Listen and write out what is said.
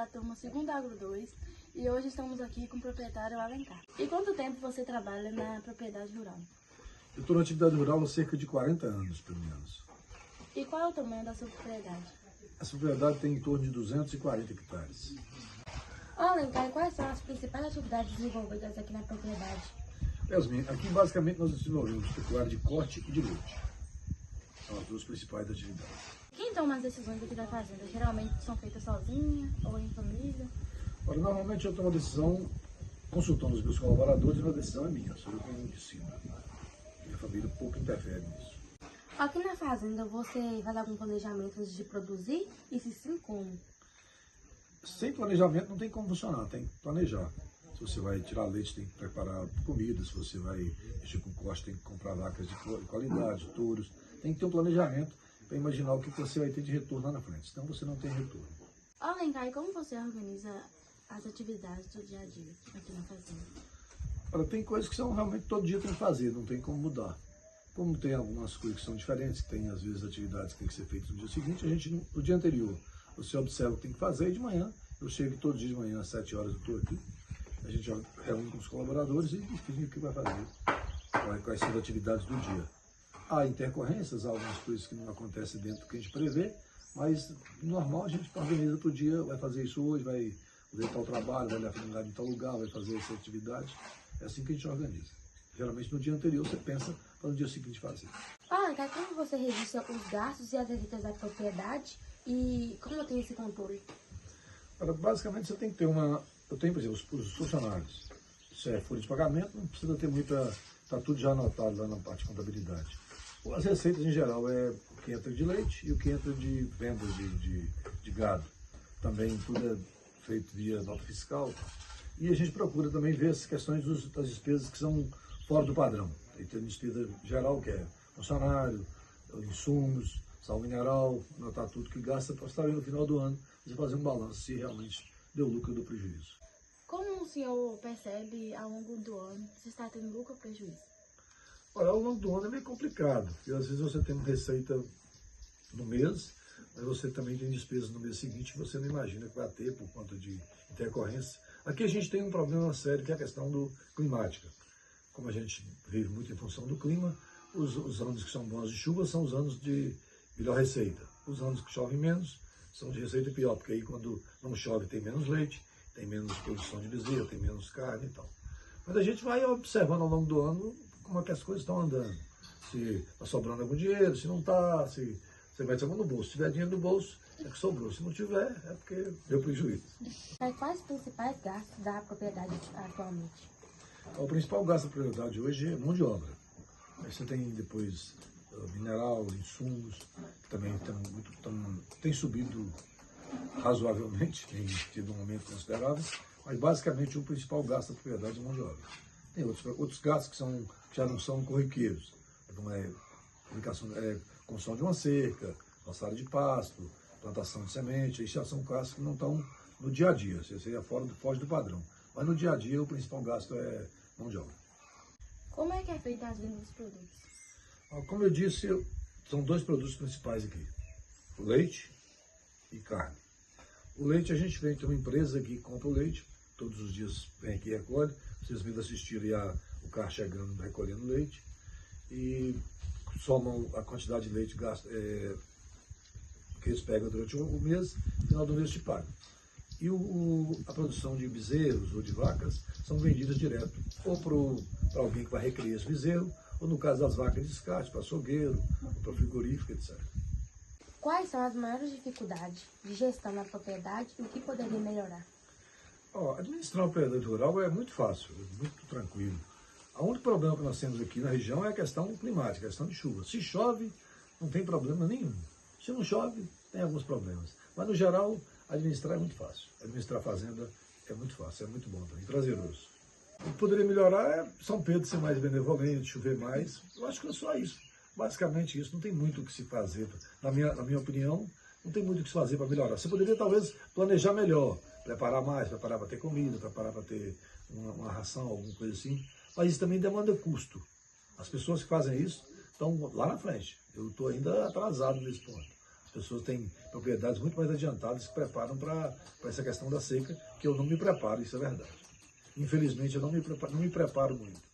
da turma 2º Agro 2 e hoje estamos aqui com o proprietário Alencar. E quanto tempo você trabalha na propriedade rural? Eu estou na atividade rural há cerca de 40 anos, pelo menos. E qual é o tamanho da sua propriedade? Essa propriedade tem em torno de 240 hectares. Alencar, quais são as principais atividades desenvolvidas aqui na propriedade? Yasmin, aqui basicamente nós desenvolvemos pecuária de corte e de leite. São as duas principais atividades. Quem toma as decisões aqui da fazenda? Geralmente são feitas sozinha ou em família? Ora, normalmente eu tomo a decisão consultando os meus colaboradores e a decisão é minha, sou eu quem decide. Minha família pouco interfere nisso. Aqui na fazenda você faz algum planejamento antes de produzir? E se sim, como? Sem planejamento não tem como funcionar, tem que planejar. Se você vai tirar leite, tem que preparar comida, se você vai mexer com corte, tem que comprar vacas de qualidade, touros. Tem que ter um planejamento para imaginar o que você vai ter de retorno lá na frente, senão você não tem retorno. Alencar, e como você organiza as atividades do dia a dia aqui na fazenda? Ora, tem coisas que são realmente todo dia tem que fazer, não tem como mudar. Como tem algumas coisas que são diferentes, que tem às vezes atividades que tem que ser feitas no dia seguinte, a gente no dia anterior você observa o que tem que fazer e de manhã, eu chego todo dia de manhã às 7 horas eu estou aqui, a gente reúne com os colaboradores e define o que vai fazer, quais são as atividades do dia. Há intercorrências, há algumas coisas que não acontecem dentro do que a gente prevê, mas normal a gente organiza para o dia, vai fazer isso hoje, vai fazer tal trabalho, vai levar em tal lugar, vai fazer essa atividade. É assim que a gente organiza. Geralmente no dia anterior você pensa para no dia seguinte fazer. Alencar, como você registra os gastos e as receitas da propriedade e como tem esse controle? Basicamente você tem que ter eu tenho, por exemplo, os funcionários. Isso é folha de pagamento, não precisa ter está tudo já anotado lá na parte de contabilidade. As receitas, em geral, é o que entra de leite e o que entra de vendas de gado. Também tudo é feito via nota fiscal. E a gente procura também ver as questões das despesas que são fora do padrão. Tem despesa geral, que é funcionário, insumos, sal mineral, anotar tudo que gasta para estar no final do ano e fazer um balanço se realmente deu lucro ou deu prejuízo. Como o senhor percebe ao longo do ano se está tendo lucro ou prejuízo? Ora, ao longo do ano é meio complicado, porque às vezes você tem uma receita no mês, mas você também tem despesas no mês seguinte que você não imagina que vai ter por conta de intercorrência. Aqui a gente tem um problema sério que é a questão climática. Como a gente vive muito em função do clima, os anos que são bons de chuva são os anos de melhor receita. Os anos que chovem menos são de receita pior, porque aí quando não chove tem menos leite, tem menos produção de bezerro, tem menos carne e tal. Mas a gente vai observando ao longo do ano como é que as coisas estão andando. Se está sobrando algum dinheiro, se não está, se você vai ter no bolso. Se tiver dinheiro no bolso, é que sobrou. Se não tiver, é porque deu prejuízo. Quais os principais gastos da propriedade atualmente? O principal gasto da propriedade hoje é mão de obra. Aí você tem depois mineral, insumos, que também tem subido razoavelmente, tem tido um aumento considerável, mas basicamente o principal gasto da propriedade é mão de obra. Tem outros gastos que já não são corriqueiros, como construção de uma cerca, roçada de pasto, plantação de semente, aí já são gastos que não estão no dia a dia, isso seria foge do padrão. Mas no dia a dia o principal gasto é mão de obra. Como é que é feita as vendas dos produtos? Como eu disse, são dois produtos principais aqui, o leite e carne. O leite a gente vem, tem uma empresa que compra o leite, todos os dias vem aqui e recolhe, vocês viram assistir o carro chegando, recolhendo leite, e somam a quantidade de leite que eles pegam durante o mês, no final do mês te pagam. E a produção de bezerros ou de vacas são vendidas direto, ou para alguém que vai recriar esse bezerro, ou no caso das vacas de descarte, para açougueiro, para frigorífico, etc. Quais são as maiores dificuldades de gestão na propriedade e o que poderia melhorar? Administrar uma propriedade rural é muito fácil, é muito tranquilo. O único problema que nós temos aqui na região é a questão climática, a questão de chuva. Se chove, não tem problema nenhum. Se não chove, tem alguns problemas. Mas, no geral, administrar é muito fácil. Administrar a fazenda é muito fácil, é muito bom também, prazeroso. O que poderia melhorar é São Pedro ser mais benevolente, chover mais. Eu acho que é só isso. Basicamente isso, não tem muito o que se fazer. Na minha opinião, não tem muito o que se fazer para melhorar. Você poderia talvez planejar melhor, preparar mais, preparar para ter comida, preparar para ter uma ração, alguma coisa assim. Mas isso também demanda custo. As pessoas que fazem isso estão lá na frente. Eu estou ainda atrasado nesse ponto. pessoas têm propriedades muito mais adiantadas que se preparam para essa questão da seca, que eu não me preparo, isso é verdade. Infelizmente, eu não me preparo muito.